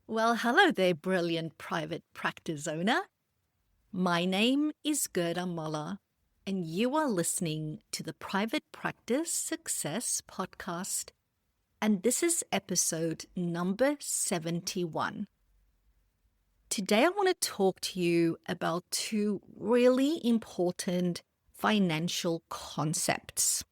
Well, hello there, brilliant private practice owner. My name is Gerda, and you are listening to the Private Practice Success Podcast. And this is episode number 71. Today, I want to talk to you about two really important financial concepts.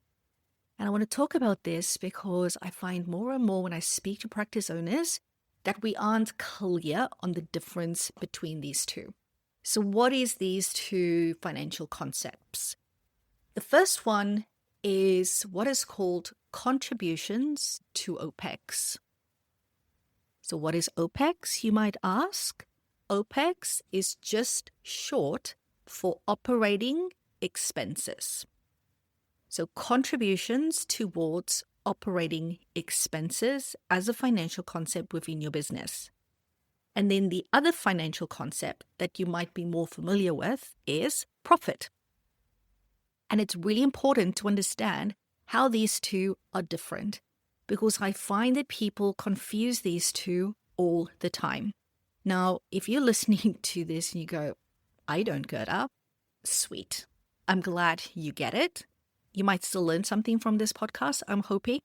And I want to talk about this because I find more and more when I speak to practice owners that we aren't clear on the difference between these two. So what is these two financial concepts? The first one is what is called contributions to OPEX. So what is OPEX, you might ask? OPEX is just short for operating expenses. So contributions towards operating expenses as a financial concept within your business. And then the other financial concept that you might be more familiar with is profit. And it's really important to understand how these two are different because I find that people confuse these two all the time. Now, if you're listening to this and you go, I don't get up, sweet. I'm glad you get it. You might still learn something from this podcast, I'm hoping.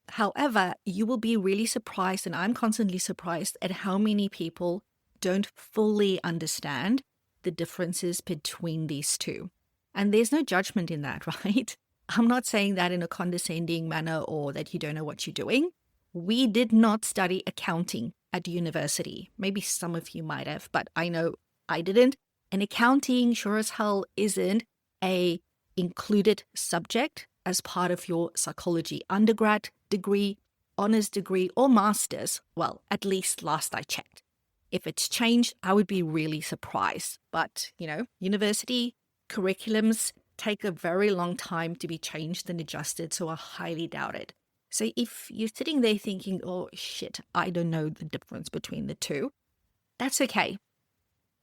However, you will be really surprised, and I'm constantly surprised at how many people don't fully understand the differences between these two. And there's no judgment in that, right? I'm not saying that in a condescending manner or that you don't know what you're doing. We did not study accounting at university. Maybe some of you might have, but I know I didn't. And accounting sure as hell isn't a included subject as part of your psychology undergrad degree, honors degree, or master's. Well, at least last I checked. If it's changed, I would be really surprised. But, university curriculums take a very long time to be changed and adjusted, so I highly doubt it. So if you're sitting there thinking, oh shit, I don't know the difference between the two, that's okay.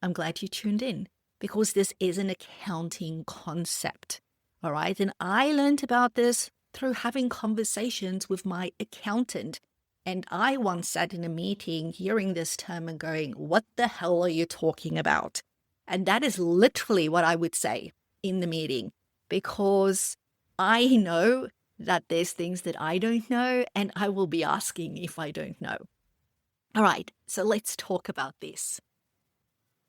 I'm glad you tuned in because this is an accounting concept. All right. And I learned about this through having conversations with my accountant. And I once sat in a meeting hearing this term and going, what the hell are you talking about? And that is literally what I would say in the meeting, because I know that there's things that I don't know, and I will be asking if I don't know. All right. So let's talk about this.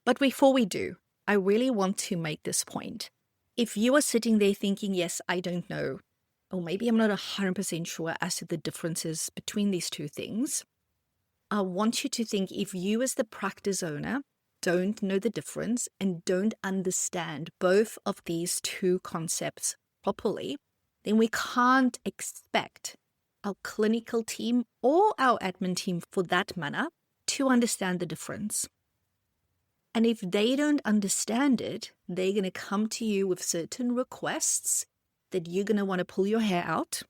But before we do, I really want to make this point. If you are sitting there thinking, yes, I don't know, or maybe I'm not 100% sure as to the differences between these two things, I want you to think if you as the practice owner don't know the difference and don't understand both of these two concepts properly, then we can't expect our clinical team or our admin team for that matter to understand the difference. And if they don't understand it, they're going to come to you with certain requests that you're going to want to pull your hair out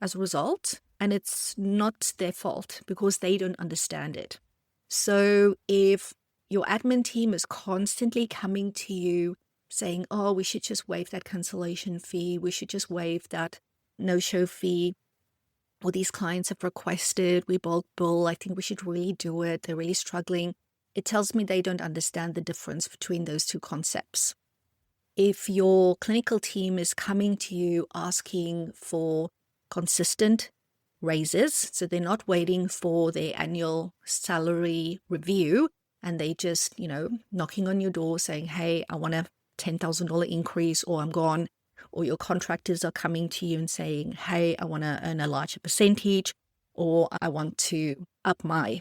as a result. And it's not their fault because they don't understand it. So if your admin team is constantly coming to you saying, oh, we should just waive that cancellation fee, we should just waive that no-show fee, or these clients have requested, we bulk bill, I think we should really do it, they're really struggling. It tells me they don't understand the difference between those two concepts. If your clinical team is coming to you asking for consistent raises, so they're not waiting for their annual salary review and they just, knocking on your door saying, hey, I want a $10,000 increase or I'm gone, or your contractors are coming to you and saying, hey, I want to earn a larger percentage or I want to up my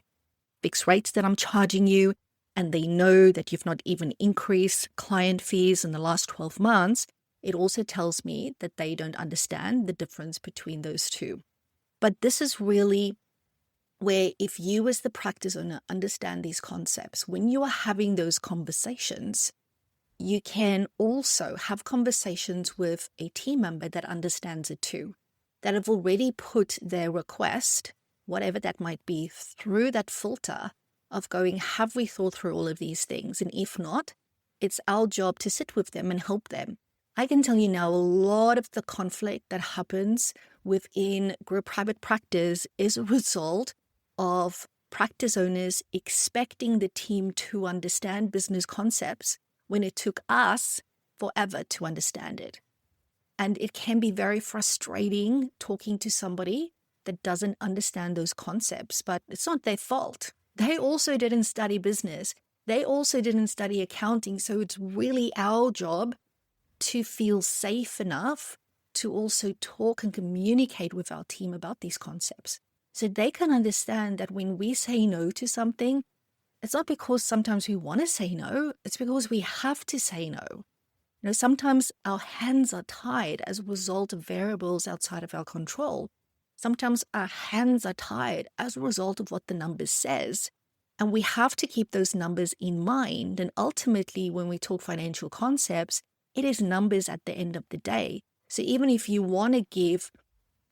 fixed rates that I'm charging you, and they know that you've not even increased client fees in the last 12 months, it also tells me that they don't understand the difference between those two. But this is really where if you as the practice owner understand these concepts, when you are having those conversations, you can also have conversations with a team member that understands it too, that have already put their request, whatever that might be, through that filter of going, have we thought through all of these things? And if not, it's our job to sit with them and help them. I can tell you now, a lot of the conflict that happens within group private practice is a result of practice owners expecting the team to understand business concepts when it took us forever to understand it. And it can be very frustrating talking to somebody that doesn't understand those concepts, but it's not their fault. They also didn't study business. They also didn't study accounting. So it's really our job to feel safe enough to also talk and communicate with our team about these concepts. So they can understand that when we say no to something, it's not because sometimes we want to say no, it's because we have to say no. Sometimes our hands are tied as a result of variables outside of our control. Sometimes our hands are tied as a result of what the numbers says. And we have to keep those numbers in mind. And ultimately, when we talk financial concepts, it is numbers at the end of the day. So even if you want to give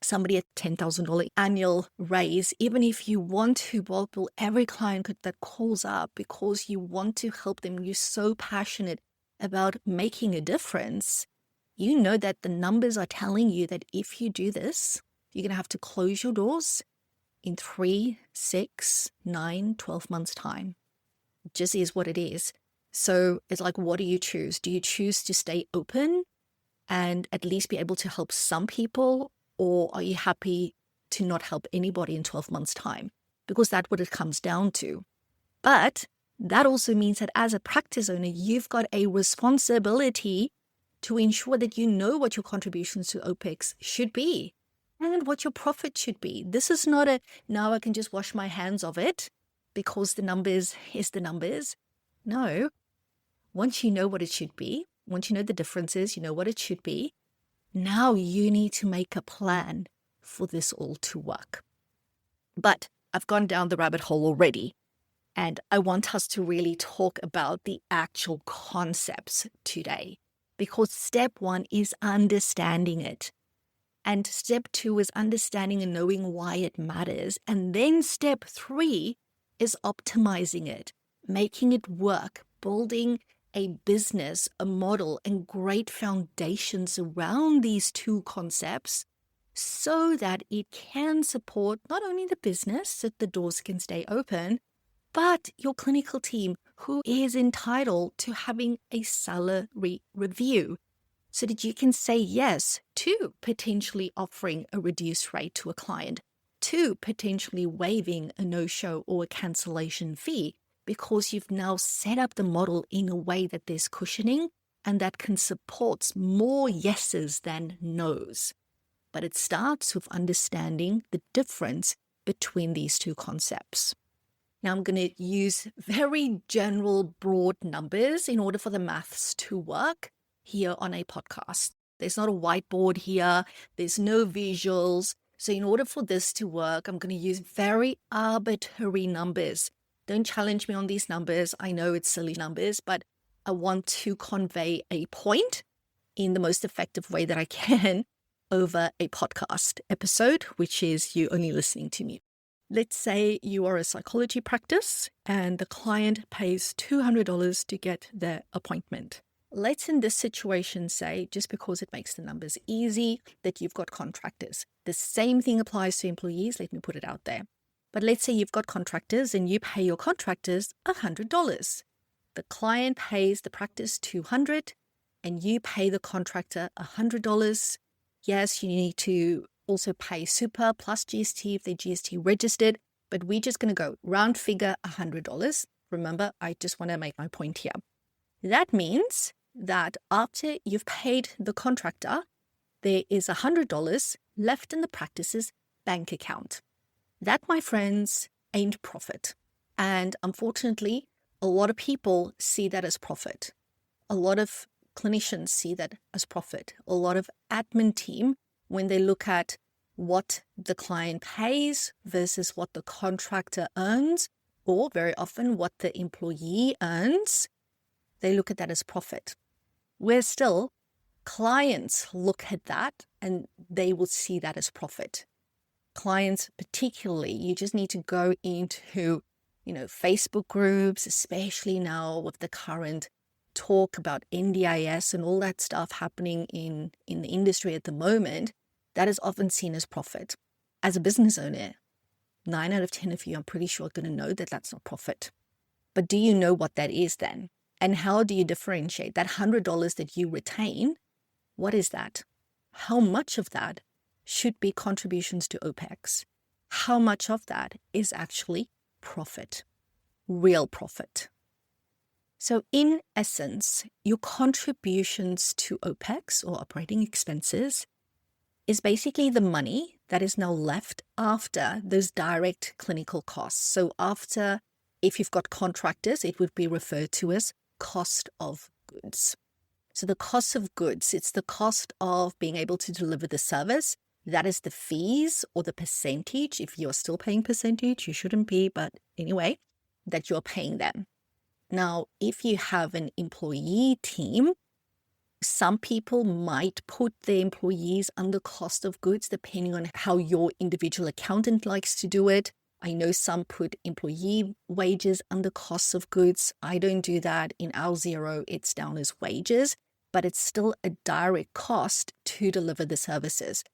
somebody a $10,000 annual raise, even if you want to bill every client that calls up because you want to help them, you're so passionate about making a difference, you know that the numbers are telling you that if you do this, you're going to have to close your doors in 3, 6, 9, 12 months' time. It just is what it is. So it's like, what do you choose? Do you choose to stay open and at least be able to help some people? Or are you happy to not help anybody in 12 months' time? Because that's what it comes down to. But that also means that as a practice owner, you've got a responsibility to ensure that you know what your contributions to OPEX should be and what your profit should be. This is not now I can just wash my hands of it because the numbers is the numbers. No. Once you know what it should be, once you know the differences, you know what it should be, now you need to make a plan for this all to work. But I've gone down the rabbit hole already, and I want us to really talk about the actual concepts today, because step 1 is understanding it. And step 2 is understanding and knowing why it matters. And then step 3 is optimizing it, making it work, building a business, a model, and great foundations around these 2 concepts so that it can support not only the business, so that the doors can stay open, but your clinical team who is entitled to having a salary review so that you can say yes to potentially offering a reduced rate to a client, to potentially waiving a no-show or a cancellation fee, because you've now set up the model in a way that there's cushioning and that can support more yeses than nos. But it starts with understanding the difference between these 2 concepts. Now I'm going to use very general, broad numbers in order for the maths to work here on a podcast. There's not a whiteboard here. There's no visuals. So in order for this to work, I'm going to use very arbitrary numbers. Don't challenge me on these numbers. I know it's silly numbers, but I want to convey a point in the most effective way that I can over a podcast episode, which is you only listening to me. Let's say you are a psychology practice and the client pays $200 to get their appointment. Let's in this situation say, just because it makes the numbers easy, that you've got contractors. The same thing applies to employees. Let me put it out there. But let's say you've got contractors and you pay your contractors $100. The client pays the practice $200 and you pay the contractor $100. Yes, you need to also pay super plus GST if they're GST registered, but we're just going to go round figure $100. Remember, I just want to make my point here. That means that after you've paid the contractor, there is $100 left in the practice's bank account. That, my friends, ain't profit. And unfortunately, a lot of people see that as profit. A lot of clinicians see that as profit. A lot of admin team, when they look at what the client pays versus what the contractor earns, or very often what the employee earns, they look at that as profit. Where still, clients look at that and they will see that as profit. Clients particularly, you just need to go into, Facebook groups, especially now with the current talk about NDIS and all that stuff happening in the industry at the moment, that is often seen as profit. As a business owner, 9 out of 10 of you, I'm pretty sure, are going to know that that's not profit. But do you know what that is then? And how do you differentiate that $100 that you retain? What is that? How much of that should be contributions to OPEX? How much of that is actually profit, real profit? So in essence, your contributions to OPEX or operating expenses is basically the money that is now left after those direct clinical costs. So after, if you've got contractors, it would be referred to as cost of goods. So the cost of goods, it's the cost of being able to deliver the service. That is the fees or the percentage. If you're still paying percentage, you shouldn't be, but anyway, that you're paying them. Now, if you have an employee team, some people might put their employees under cost of goods depending on how your individual accountant likes to do it. I know some put employee wages under cost of goods. I don't do that. In our zero, it's down as wages, but it's still a direct cost to deliver the services.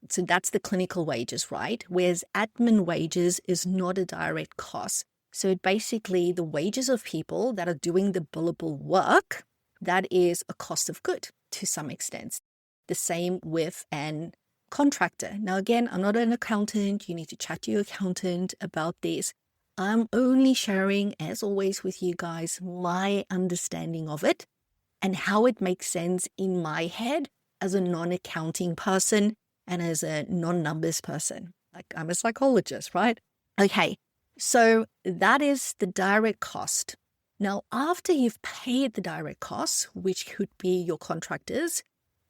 So that's the clinical wages, right? Whereas admin wages is not a direct cost. So basically the wages of people that are doing the billable work, that is a cost of good to some extent. The same with an contractor. Now, again, I'm not an accountant. You need to chat to your accountant about this. I'm only sharing, as always, with you guys, my understanding of it and how it makes sense in my head as a non-accounting person and as a non-numbers person. Like, I'm a psychologist, right? Okay, so that is the direct cost. Now, after you've paid the direct costs, which could be your contractors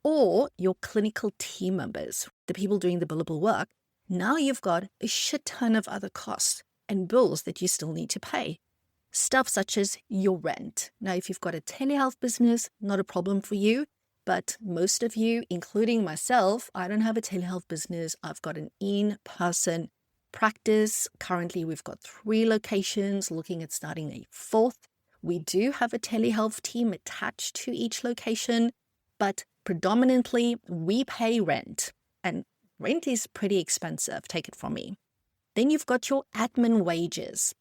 or your clinical team members, the people doing the billable work, now you've got a shit ton of other costs and bills that you still need to pay. Stuff such as your rent. Now, if you've got a telehealth business, not a problem for you, but most of you, including myself, I don't have a telehealth business. I've got an in-person practice. Currently, we've got 3 locations, looking at starting a 4th. We do have a telehealth team attached to each location, but predominantly we pay rent, and rent is pretty expensive, take it from me. Then you've got your admin wages,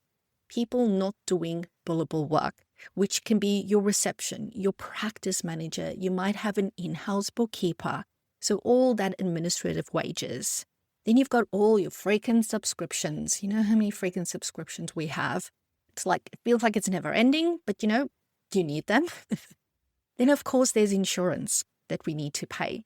people not doing billable work, which can be your reception, your practice manager. You might have an in-house bookkeeper. So all that administrative wages. Then you've got all your freaking subscriptions. You know how many freaking subscriptions we have? It's like, it feels like it's never ending, but you need them. Then, of course, there's insurance that we need to pay.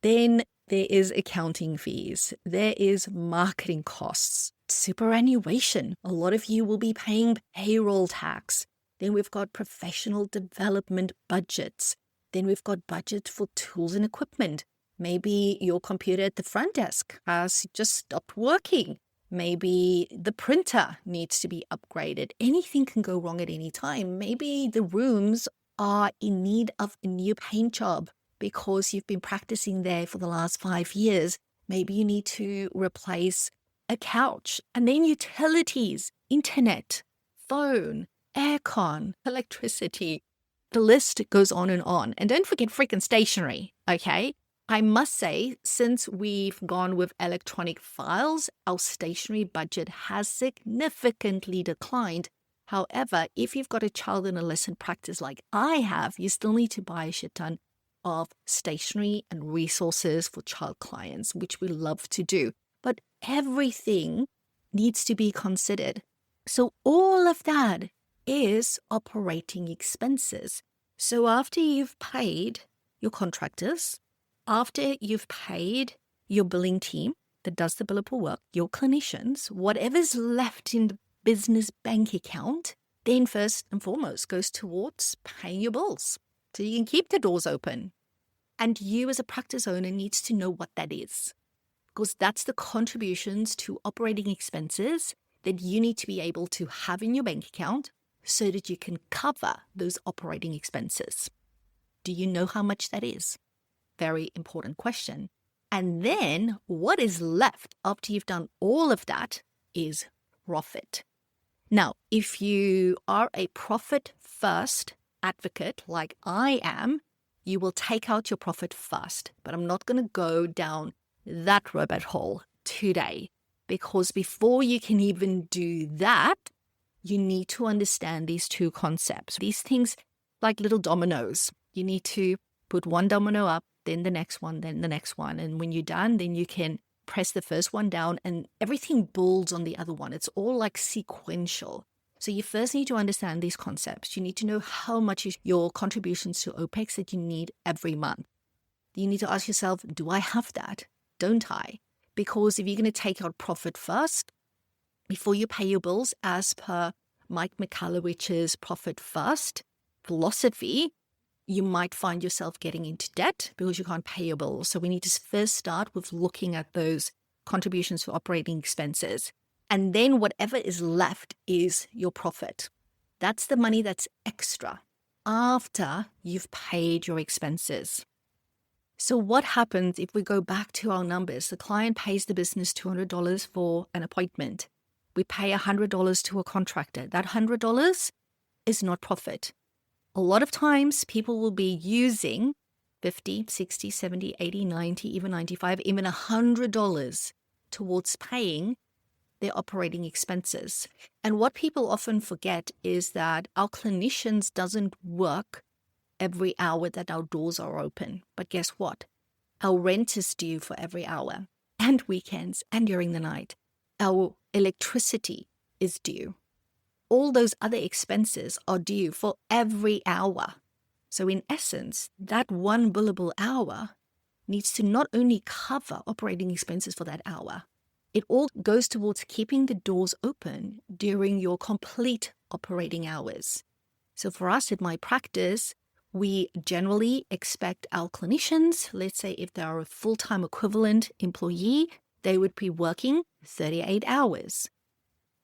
Then there is accounting fees. There is marketing costs, superannuation. A lot of you will be paying payroll tax. Then we've got professional development budgets. Then we've got budget for tools and equipment. Maybe your computer at the front desk has just stopped working. Maybe the printer needs to be upgraded. Anything can go wrong at any time. Maybe the rooms are in need of a new paint job because you've been practicing there for the last 5 years. Maybe you need to replace a couch. And then utilities, internet, phone, aircon, electricity. The list goes on and on. And don't forget freaking stationery, okay? I must say, since we've gone with electronic files, our stationery budget has significantly declined. However, if you've got a child in a lesson practice like I have, you still need to buy a shit ton of stationery and resources for child clients, which we love to do. But everything needs to be considered. So all of that is operating expenses. So after you've paid your contractors, after you've paid your billing team that does the billable work, your clinicians, whatever's left in the business bank account, then first and foremost goes towards paying your bills so you can keep the doors open. And you as a practice owner needs to know what that is, because that's the contributions to operating expenses that you need to be able to have in your bank account so that you can cover those operating expenses. Do you know how much that is? Very important question. And then what is left after you've done all of that is profit. Now, if you are a profit first advocate like I am, you will take out your profit first. But I'm not going to go down that rabbit hole today because before you can even do that, you need to understand these two concepts. These things like little dominoes. You need to put one domino up, then the next one, then the next one. And when you're done, then you can press the first one down and everything builds on the other one. It's all like sequential. So you first need to understand these concepts. You need to know how much is your contributions to OPEX that you need every month. You need to ask yourself, do I have that? Don't I? Because if you're going to take out profit first, before you pay your bills, as per Mike Michalowicz's profit first philosophy, you might find yourself getting into debt because you can't pay your bills. So we need to first start with looking at those contributions to operating expenses. And then whatever is left is your profit. That's the money that's extra after you've paid your expenses. So what happens if we go back to our numbers? The client pays the business $200 for an appointment. We pay $100 to a contractor. That $100 is not profit. A lot of times people will be using 50, 60, 70, 80, 90, even 95, even $100 towards paying their operating expenses. And what people often forget is that our clinicians doesn't work every hour that our doors are open. But guess what? Our rent is due for every hour, and weekends, and during the night. Our electricity is due. All those other expenses are due for every hour. So in essence, that one billable hour needs to not only cover operating expenses for that hour, it all goes towards keeping the doors open during your complete operating hours. So for us at my practice, we generally expect our clinicians, let's say if they are a full-time equivalent employee, they would be working 38 hours.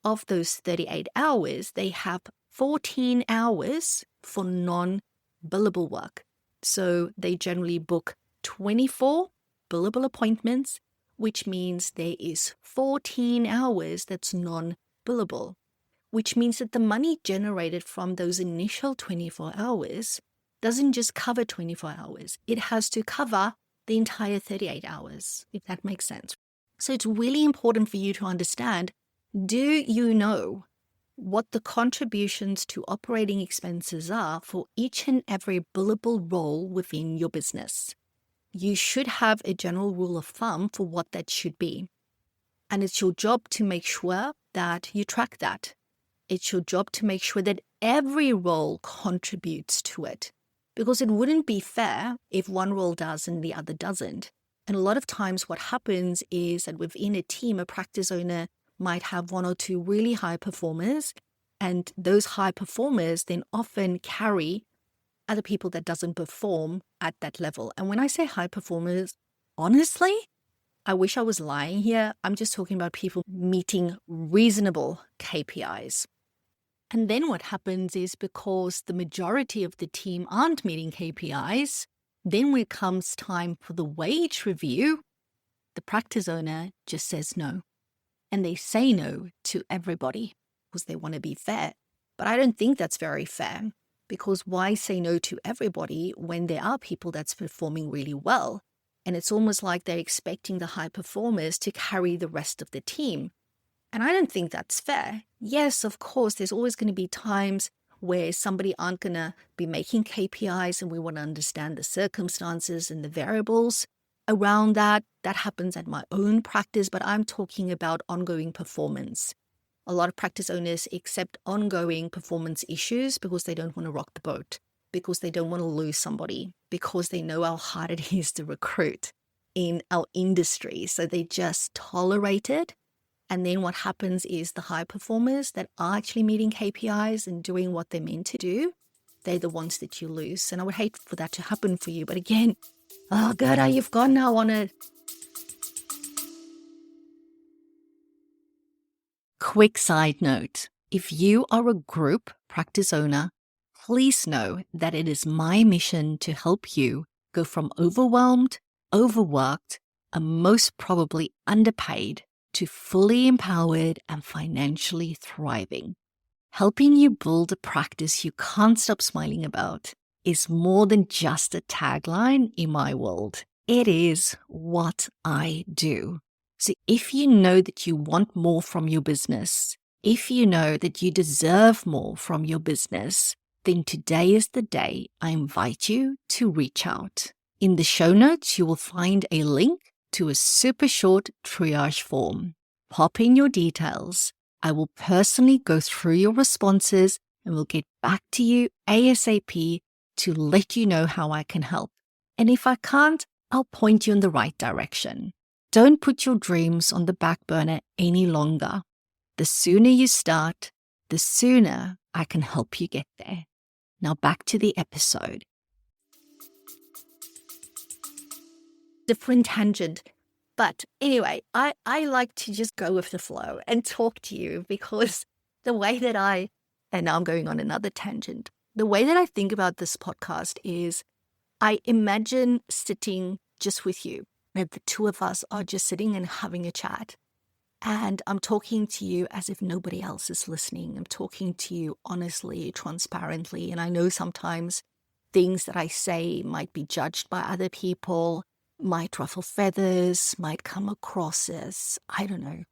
Of those 38 hours, they have 14 hours for non-billable work. So they generally book 24 billable appointments, which means there is 14 hours that's non-billable, which means that the money generated from those initial 24 hours doesn't just cover 24 hours. It has to cover the entire 38 hours, if that makes sense. So it's really important for you to understand, do you know what the contributions to operating expenses are for each and every billable role within your business? You should have a general rule of thumb for what that should be. And it's your job to make sure that you track that. It's your job to make sure that every role contributes to it. Because it wouldn't be fair if one role does and the other doesn't. And a lot of times what happens is that within a team, a practice owner might have one or two really high performers, and those high performers then often carry other people that doesn't perform at that level. And when I say high performers, honestly, I wish I was lying here. I'm just talking about people meeting reasonable KPIs. And then what happens is, because the majority of the team aren't meeting KPIs, then when it comes time for the wage review, the practice owner just says no. And they say no to everybody because they want to be fair. But I don't think that's very fair, because why say no to everybody when there are people that's performing really well? And it's almost like they're expecting the high performers to carry the rest of the team. And I don't think that's fair. Yes, of course, there's always going to be times where somebody aren't going to be making KPIs, and we want to understand the circumstances and the variables around that. That happens at my own practice, but I'm talking about ongoing performance. A lot of practice owners accept ongoing performance issues because they don't want to rock the boat, because they don't want to lose somebody, because they know how hard it is to recruit in our industry. So they just tolerate it. And then what happens is the high performers that are actually meeting KPIs and doing what they're meant to do, they're the ones that you lose. And I would hate for that to happen for you. But again, oh, Gerda, you've gone now on a quick side note. If you are a group practice owner, please know that it is my mission to help you go from overwhelmed, overworked, and most probably underpaid to fully empowered and financially thriving. Helping you build a practice you can't stop smiling about is more than just a tagline in my world. It is what I do. So if you know that you want more from your business, if you know that you deserve more from your business, then today is the day I invite you to reach out. In the show notes, you will find a link to a super short triage form. Pop in your details. I will personally go through your responses and will get back to you ASAP to let you know how I can help. And if I can't, I'll point you in the right direction. Don't put your dreams on the back burner any longer. The sooner you start, the sooner I can help you get there. Now back to the episode. Different tangent. But anyway, I like to just go with the flow and talk to you because the way that and now I'm going on another tangent. The way that I think about this podcast is I imagine sitting just with you. And the two of us are just sitting and having a chat. And I'm talking to you as if nobody else is listening. I'm talking to you honestly, transparently. And I know sometimes things that I say might be judged by other people, might ruffle feathers, might come across as, I don't know,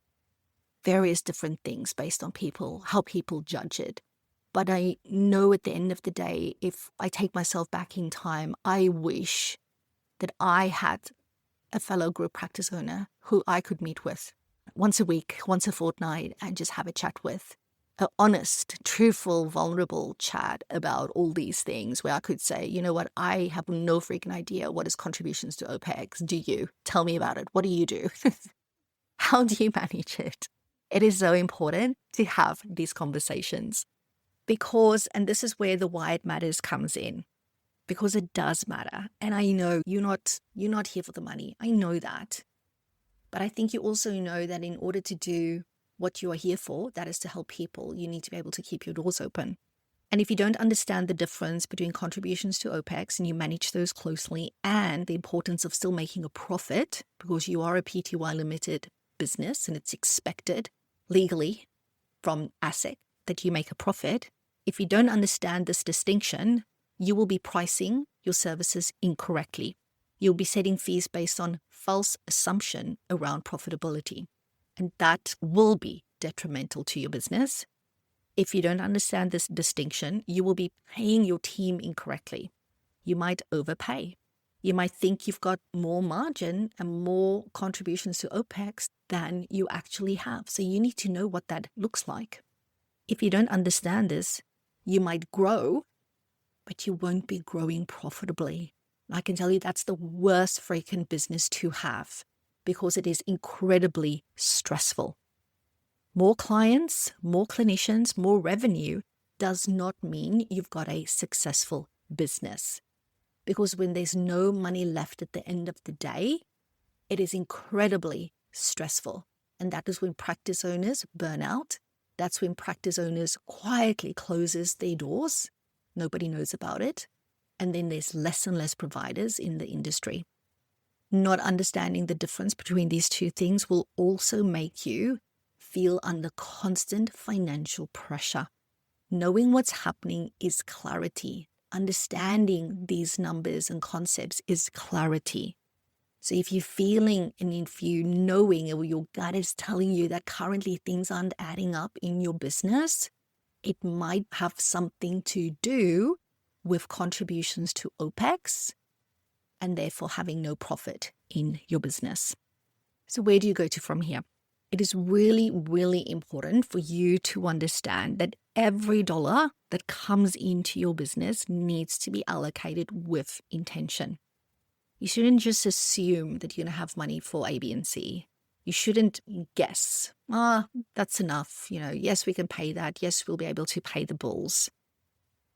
various different things based on how people judge it. But I know at the end of the day, if I take myself back in time, I wish that I had a fellow group practice owner who I could meet with once a week, once a fortnight, and just have a chat with. An honest, truthful, vulnerable chat about all these things where I could say, you know what, I have no freaking idea what is contributions to OPEX. Do you? Tell me about it. What do you do? How do you manage it? It is so important to have these conversations because, and this is where the why it matters comes in, because it does matter. And I know you're not here for the money. I know that. But I think you also know that in order to do what you are here for, that is to help people, you need to be able to keep your doors open. And if you don't understand the difference between contributions to OPEX and you manage those closely and the importance of still making a profit, because you are a PTY limited business and it's expected legally from ASIC that you make a profit, if you don't understand this distinction, you will be pricing your services incorrectly. You'll be setting fees based on false assumption around profitability. And that will be detrimental to your business. If you don't understand this distinction, you will be paying your team incorrectly. You might overpay. You might think you've got more margin and more contributions to OPEX than you actually have. So you need to know what that looks like. If you don't understand this, you might grow, but you won't be growing profitably. I can tell you that's the worst freaking business to have because it is incredibly stressful. More clients, more clinicians, more revenue does not mean you've got a successful business. Because when there's no money left at the end of the day, it is incredibly stressful. And that is when practice owners burn out. That's when practice owners quietly closes their doors. Nobody knows about it. And then there's less and less providers in the industry. Not understanding the difference between these two things will also make you feel under constant financial pressure. Knowing what's happening is clarity. Understanding these numbers and concepts is clarity. So if you're feeling and if you're knowing or your gut is telling you that currently things aren't adding up in your business, it might have something to do with contributions to OPEX and therefore having no profit in your business. So where do you go to from here? It is really, really important for you to understand that every dollar that comes into your business needs to be allocated with intention. You shouldn't just assume that you're going to have money for A, B, and C. You shouldn't guess, that's enough. Yes, we can pay that. Yes, we'll be able to pay the bills.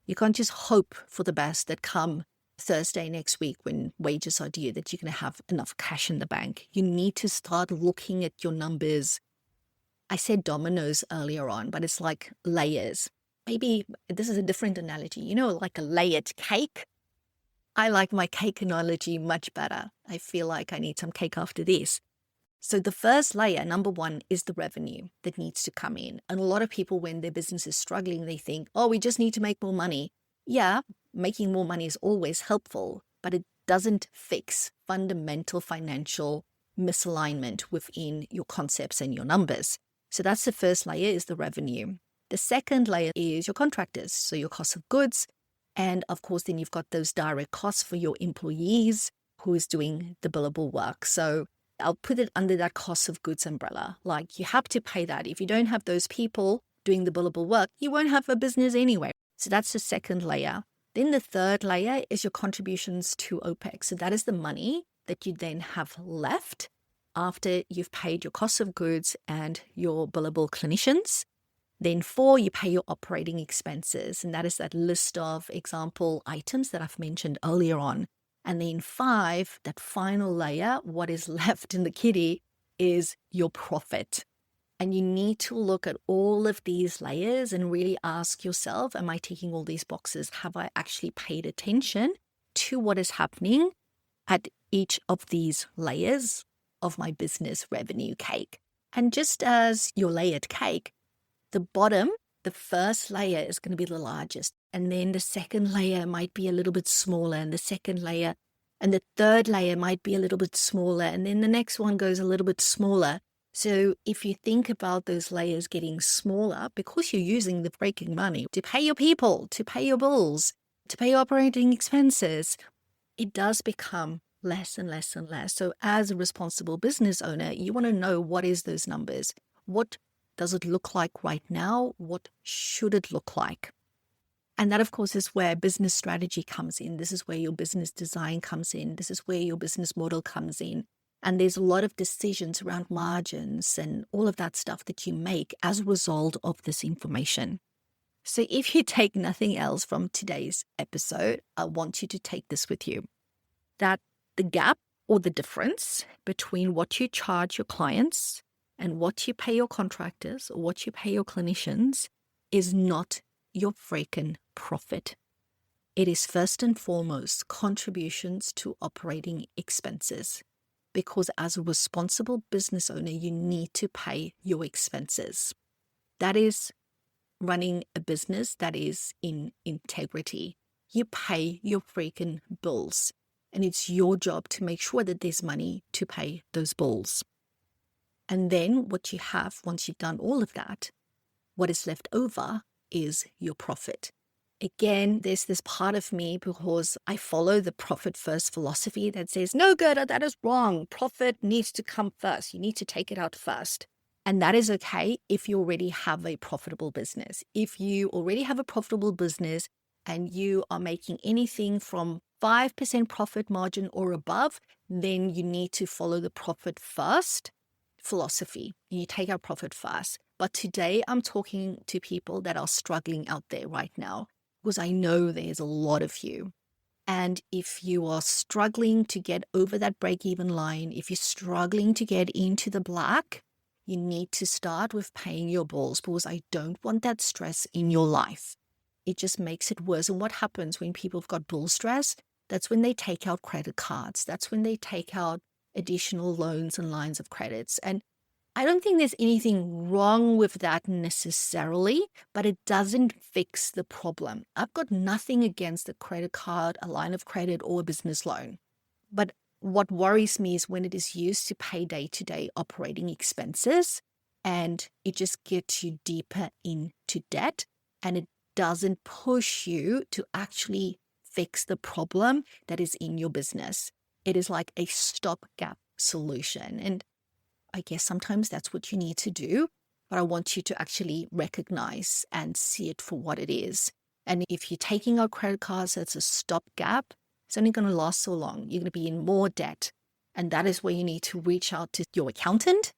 You can't just hope for the best that come Thursday next week when wages are due that you're going to have enough cash in the bank. You need to start looking at your numbers. I said dominoes earlier on, but it's like layers. Maybe this is a different analogy, like a layered cake. I like my cake analogy much better. I feel like I need some cake after this. So the first layer, number one, is the revenue that needs to come in. And a lot of people, when their business is struggling, they think, we just need to make more money. Yeah, making more money is always helpful, but it doesn't fix fundamental financial misalignment within your concepts and your numbers. So that's the first layer, is the revenue. The second layer is your contractors, so your cost of goods. And of course, then you've got those direct costs for your employees who is doing the billable work. So I'll put it under that cost of goods umbrella. Like, you have to pay that. If you don't have those people doing the billable work, you won't have a business anyway. So that's the second layer. Then the third layer is your contributions to OPEX. So that is the money that you then have left after you've paid your cost of goods and your billable clinicians. Then 4, you pay your operating expenses. And that is that list of example items that I've mentioned earlier on. And then 5, that final layer, what is left in the kitty, is your profit. And you need to look at all of these layers and really ask yourself, am I ticking all these boxes? Have I actually paid attention to what is happening at each of these layers of my business revenue cake? And just as your layered cake, the bottom, the first layer is going to be the largest. And then the second layer might be a little bit smaller, and the second layer and the third layer might be a little bit smaller. And then the next one goes a little bit smaller. So if you think about those layers getting smaller, because you're using the freaking money to pay your people, to pay your bills, to pay your operating expenses, it does become less and less and less. So as a responsible business owner, you want to know, what is those numbers? What does it look like right now? What should it look like? And that, of course, is where business strategy comes in. This is where your business design comes in. This is where your business model comes in. And there's a lot of decisions around margins and all of that stuff that you make as a result of this information. So if you take nothing else from today's episode, I want you to take this with you, that the gap or the difference between what you charge your clients and what you pay your contractors or what you pay your clinicians is not your freaking profit. It is first and foremost contributions to operating expenses. Because as a responsible business owner, you need to pay your expenses. That is running a business that is in integrity. You pay your freaking bills, and it's your job to make sure that there's money to pay those bills. And then what you have, once you've done all of that, what is left over is your profit. Again, there's this part of me, because I follow the profit first philosophy that says, no, Gerda, that is wrong. Profit needs to come first. You need to take it out first. And that is okay if you already have a profitable business. If you already have a profitable business and you are making anything from 5% profit margin or above, then you need to follow the profit first philosophy. You take out profit first. But today I'm talking to people that are struggling out there right now, because I know there's a lot of you. And if you are struggling to get over that break-even line, if you're struggling to get into the black, you need to start with paying your bills, because I don't want that stress in your life. It just makes it worse. And what happens when people have got bill stress? That's when they take out credit cards. That's when they take out additional loans and lines of credits. And I don't think there's anything wrong with that necessarily, but it doesn't fix the problem. I've got nothing against a credit card, a line of credit, or a business loan. But what worries me is when it is used to pay day-to-day operating expenses, and it just gets you deeper into debt, and it doesn't push you to actually fix the problem that is in your business. It is like a stopgap solution. And I guess sometimes that's what you need to do, but I want you to actually recognize and see it for what it is. And if you're taking out credit cards as a stopgap, it's only going to last so long. You're going to be in more debt. And that is where you need to reach out to your accountant.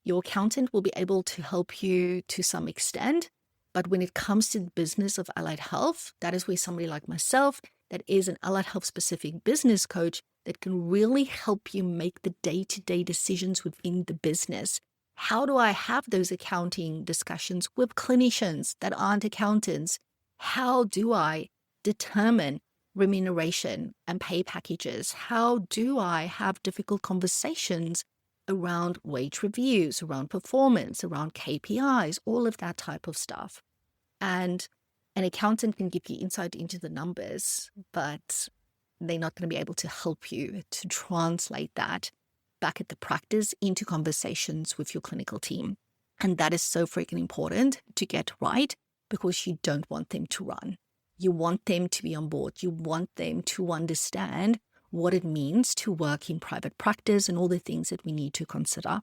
Your accountant will be able to help you to some extent. But when it comes to the business of allied health, that is where somebody like myself, that is an allied health specific business coach, that can really help you make the day-to-day decisions within the business. How do I have those accounting discussions with clinicians that aren't accountants? How do I determine remuneration and pay packages? How do I have difficult conversations around wage reviews, around performance, around KPIs, all of that type of stuff? And an accountant can give you insight into the numbers, but they're not going to be able to help you to translate that back at the practice into conversations with your clinical team. And that is so freaking important to get right, because you don't want them to run. You want them to be on board. You want them to understand what it means to work in private practice and all the things that we need to consider.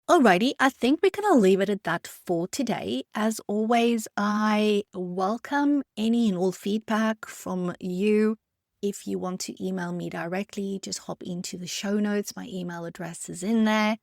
Alrighty, I think we're going to leave it at that for today. As always, I welcome any and all feedback from you. If you want to email me directly, just hop into the show notes. My email address is in there.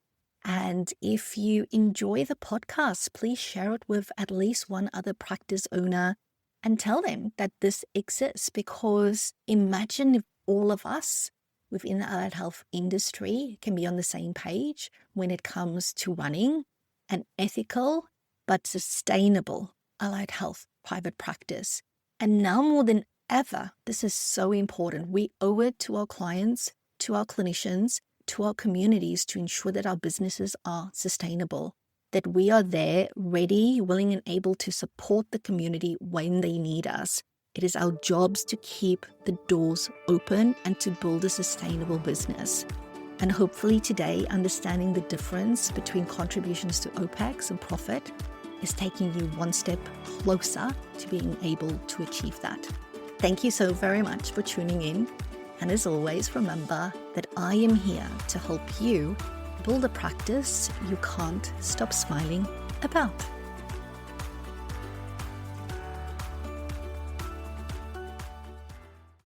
And if you enjoy the podcast, please share it with at least one other practice owner and tell them that this exists, because imagine if all of us within the allied health industry can be on the same page when it comes to running an ethical but sustainable allied health private practice. And now more than ever, this is so important. We owe it to our clients, to our clinicians, to our communities to ensure that our businesses are sustainable, that we are there ready, willing, and able to support the community when they need us. It is our jobs to keep the doors open and to build a sustainable business. And hopefully today, understanding the difference between contributions to OPEX and profit is taking you one step closer to being able to achieve that. Thank you so very much for tuning in. And as always, remember that I am here to help you build a practice you can't stop smiling about.